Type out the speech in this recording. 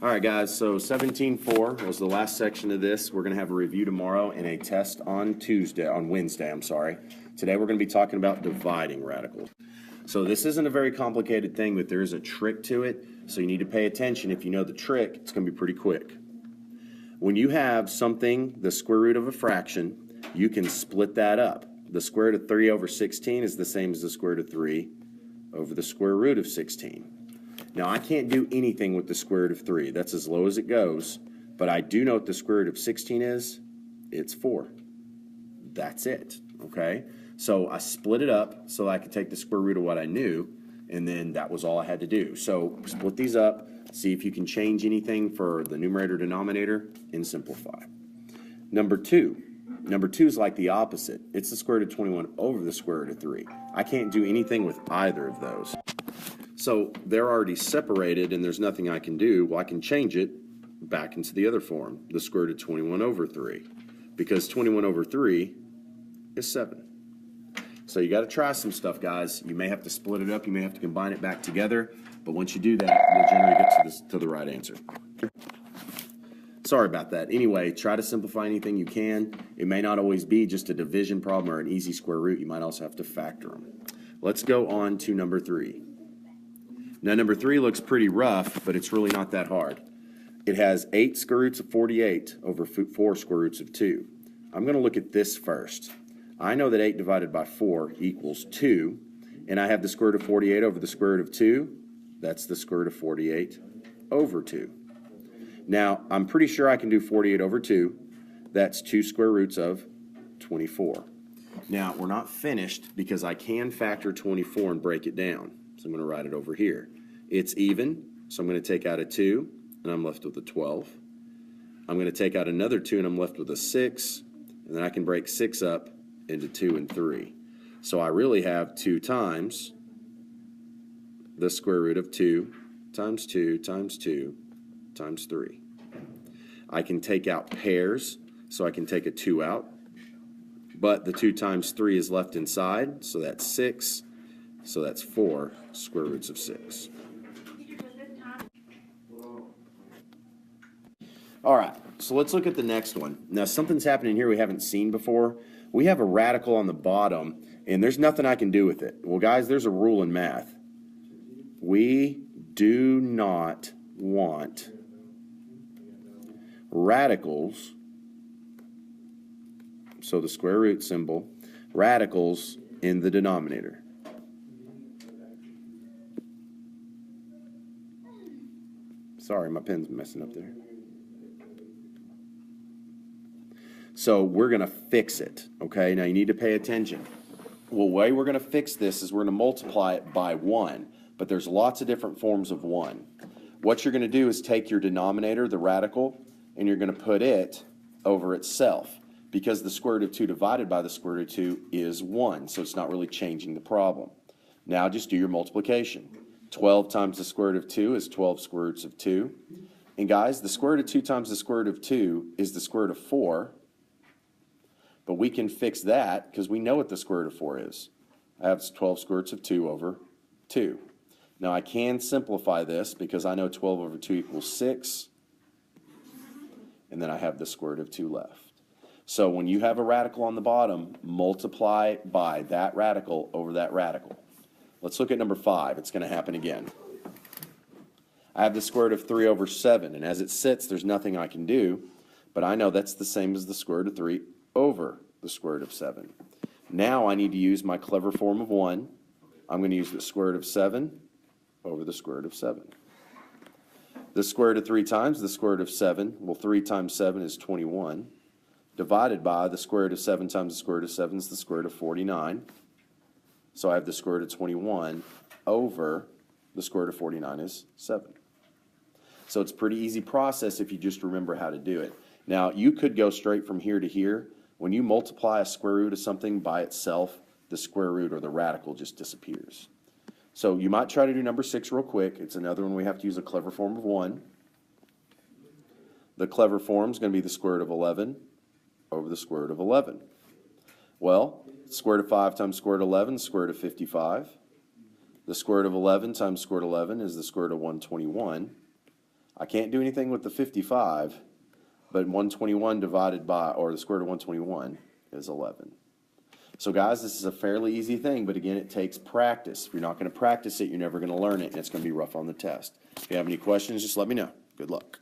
All right, guys, so 17.4 was the last section of this. We're going to have a review tomorrow and a test on Wednesday, I'm sorry. Today we're going to be talking about dividing radicals. So this isn't a very complicated thing, but there is a trick to it, so you need to pay attention. If you know the trick, it's going to be pretty quick. When you have something, the square root of a fraction, you can split that up. The square root of 3 over 16 is the same as the square root of 3 over the square root of 16. Now, I can't do anything with the square root of 3. That's as low as it goes. But I do know what the square root of 16 is. It's 4. That's it, okay? So I split it up so I could take the square root of what I knew, and then that was all I had to do. So split these up, see if you can change anything for the numerator denominator, and simplify. Number 2. Number 2 is like the opposite. It's the square root of 21 over the square root of 3. I can't do anything with either of those. So they're already separated and there's nothing I can do. Well, I can change it back into the other form, the square root of 21 over 3, because 21 over 3 is 7. So you got to try some stuff, guys. You may have to split it up. You may have to combine it back together. But once you do that, you'll generally get to the right answer. Sorry about that. Anyway, try to simplify anything you can. It may not always be just a division problem or an easy square root. You might also have to factor them. Let's go on to number 3. Now, number 3 looks pretty rough, but it's really not that hard. It has 8 square roots of 48 over 4 square roots of 2. I'm going to look at this first. I know that 8 divided by 4 equals 2, and I have the square root of 48 over the square root of 2. That's the square root of 48 over 2. Now, I'm pretty sure I can do 48 over 2. That's 2 square roots of 24. Now, we're not finished because I can factor 24 and break it down. So I'm going to write it over here. It's even, so I'm going to take out a 2, and I'm left with a 12. I'm going to take out another 2, and I'm left with a 6, and then I can break 6 up into 2 and 3. So I really have 2 times the square root of 2 times 2 times 2 times 3. I can take out pairs, so I can take a 2 out, but the 2 times 3 is left inside, so that's 6. So that's 4 square roots of 6. All right, so let's look at the next one. Now, something's happening here we haven't seen before. We have a radical on the bottom, and there's nothing I can do with it. Well, guys, there's a rule in math. We do not want radicals, so the square root symbol, radicals in the denominator. Sorry, my pen's messing up there. So we're going to fix it, okay? Now you need to pay attention. Well, the way we're going to fix this is we're going to multiply it by 1, but there's lots of different forms of 1. What you're going to do is take your denominator, the radical, and you're going to put it over itself, because the square root of 2 divided by the square root of 2 is 1, so it's not really changing the problem. Now just do your multiplication. 12 times the square root of 2 is 12 square roots of 2. And guys, the square root of 2 times the square root of 2 is the square root of 4. But we can fix that because we know what the square root of 4 is. I have 12 square roots of 2 over 2. Now I can simplify this because I know 12 over 2 equals 6. And then I have the square root of 2 left. So when you have a radical on the bottom, multiply by that radical over that radical. Let's look at number 5. It's going to happen again. I have the square root of 3 over 7, and as it sits, there's nothing I can do, but I know that's the same as the square root of 3 over the square root of 7. Now I need to use my clever form of 1. I'm going to use the square root of 7 over the square root of 7. The square root of 3 times the square root of 7, well, 3 times 7 is 21, divided by the square root of 7 times the square root of 7 is the square root of 49. So I have the square root of 21 over the square root of 49 is 7. So it's a pretty easy process if you just remember how to do it. Now, you could go straight from here to here. When you multiply a square root of something by itself, the square root or the radical just disappears. So you might try to do number 6 real quick. It's another one we have to use a clever form of 1. The clever form is going to be the square root of 11 over the square root of 11. Well, square root of 5 times square root of 11 is square root of 55. The square root of 11 times square root of 11 is the square root of 121. I can't do anything with the 55, but 121 divided by, or the square root of 121 is 11. So guys, this is a fairly easy thing, but again, it takes practice. If you're not going to practice it, you're never going to learn it, and it's going to be rough on the test. If you have any questions, just let me know. Good luck.